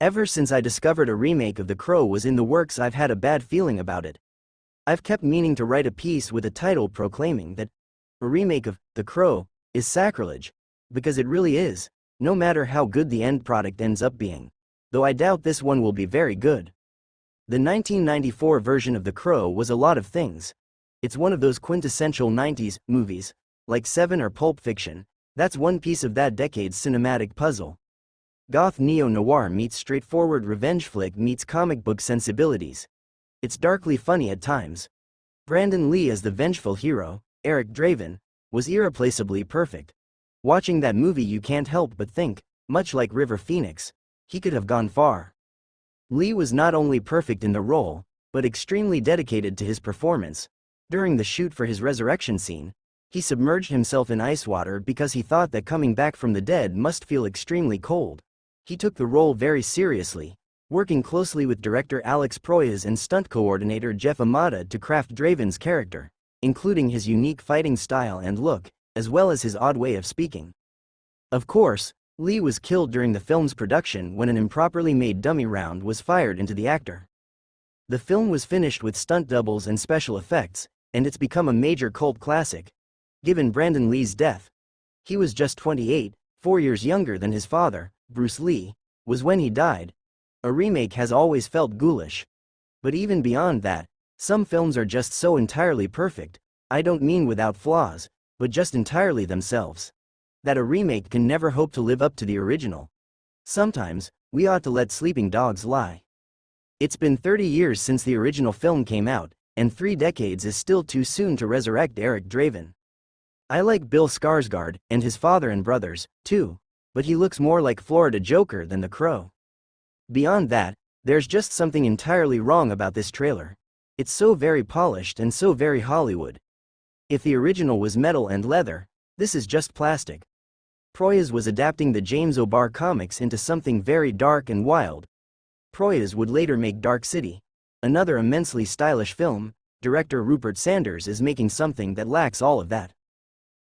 Ever since I discovered a remake of The Crow was in the works, I've had a bad feeling about it. I've kept meaning to write a piece with a title proclaiming that a remake of The Crow is sacrilege, because it really is, no matter how good the end product ends up being. Though I doubt this one will be very good. The 1994 version of The Crow was a lot of things. It's one of those quintessential 90s movies, like Seven or Pulp Fiction. That's one piece of that decade's cinematic puzzle. Goth neo-noir meets straightforward revenge flick meets comic book sensibilities. It's darkly funny at times. Brandon Lee as the vengeful hero, Eric Draven, was irreplaceably perfect. Watching that movie you can't help but think, much like River Phoenix, he could have gone far. Lee was not only perfect in the role, but extremely dedicated to his performance. During the shoot for his resurrection scene, he submerged himself in ice water because he thought that coming back from the dead must feel extremely cold. He took the role very seriously, working closely with director Alex Proyas and stunt coordinator Jeff Amata to craft Draven's character, including his unique fighting style and look, as well as his odd way of speaking. Of course, Lee was killed during the film's production when an improperly made dummy round was fired into the actor. The film was finished with stunt doubles and special effects, and it's become a major cult classic. Given Brandon Lee's death, he was just 28, 4 years younger than his father, Bruce Lee, was when he died. A remake has always felt ghoulish. But even beyond that, some films are just so entirely perfect, I don't mean without flaws, but just entirely themselves, that a remake can never hope to live up to the original. Sometimes, we ought to let sleeping dogs lie. It's been 30 years since the original film came out, and 3 decades is still too soon to resurrect Eric Draven. I like Bill Skarsgård, and his father and brothers, too, but he looks more like Florida Joker than the Crow. Beyond that, there's just something entirely wrong about this trailer. It's so very polished and so very Hollywood. If the original was metal and leather, this is just plastic. Proyas was adapting the James O'Barr comics into something very dark and wild. Proyas would later make Dark City, another immensely stylish film. Director Rupert Sanders is making something that lacks all of that.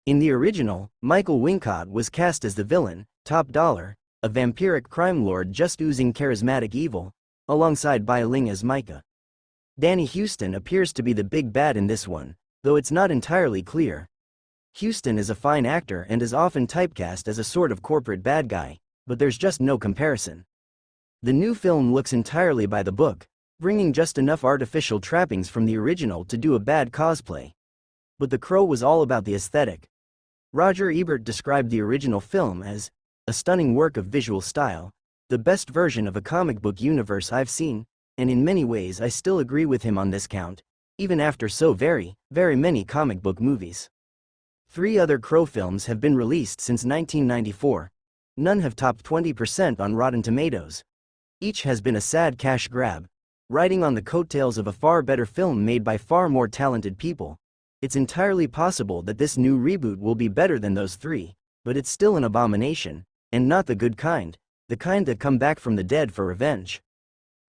In the original, Michael Wincott was cast as the villain, Top Dollar, a vampiric crime lord just oozing charismatic evil, alongside Bai Ling as Micah. Danny Huston appears to be the big bad in this one, though it's not entirely clear. Huston is a fine actor and is often typecast as a sort of corporate bad guy, but there's just no comparison. The new film looks entirely by the book, bringing just enough artificial trappings from the original to do a bad cosplay. But The Crow was all about the aesthetic. Roger Ebert described the original film as a stunning work of visual style, the best version of a comic book universe I've seen, and in many ways I still agree with him on this count, even after so very many comic book movies. 3 other Crow films have been released since 1994. None have topped 20% on Rotten Tomatoes. Each has been a sad cash grab, riding on the coattails of a far better film made by far more talented people. It's entirely possible that this new reboot will be better than those 3, but it's still an abomination, and not the good kind, the kind that come back from the dead for revenge.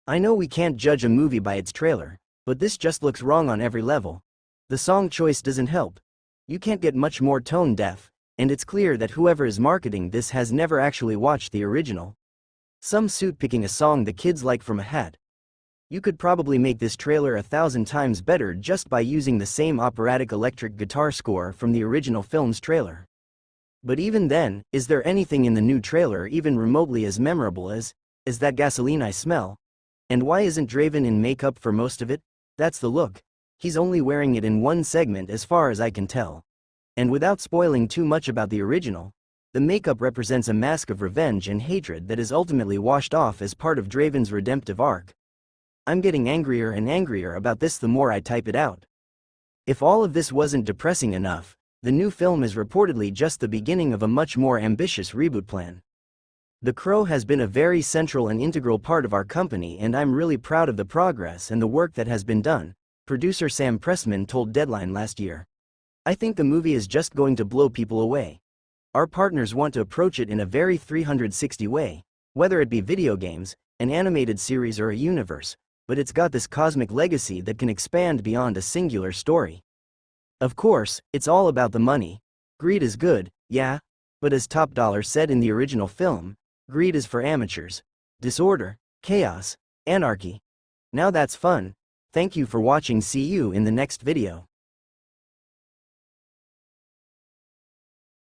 I know we can't judge a movie by its trailer, but this just looks wrong on every level. The song choice doesn't help. You can't get much more tone deaf, and it's clear that whoever is marketing this has never actually watched the original. Some suit picking a song the kids like from a hat. You could probably make this trailer 1,000 times better just by using the same operatic electric guitar score from the original film's trailer. But even then, is there anything in the new trailer even remotely as memorable as that gasoline I smell? And why isn't Draven in makeup for most of it? That's the look. He's only wearing it in one segment as far as I can tell. And without spoiling too much about the original, the makeup represents a mask of revenge and hatred that is ultimately washed off as part of Draven's redemptive arc. I'm getting angrier and angrier about this the more I type it out. If all of this wasn't depressing enough, the new film is reportedly just the beginning of a much more ambitious reboot plan. The Crow has been a very central and integral part of our company, and I'm really proud of the progress and the work that has been done, producer Sam Pressman told Deadline last year. I think the movie is just going to blow people away. Our partners want to approach it in a very 360 way, whether it be video games, an animated series or a universe, but it's got this cosmic legacy that can expand beyond a singular story. Of course, it's all about the money. Greed is good, yeah, but as Top Dollar said in the original film, greed is for amateurs. disorder, chaos, anarchy. Now that's fun. Thank you for watching. See you in the next video.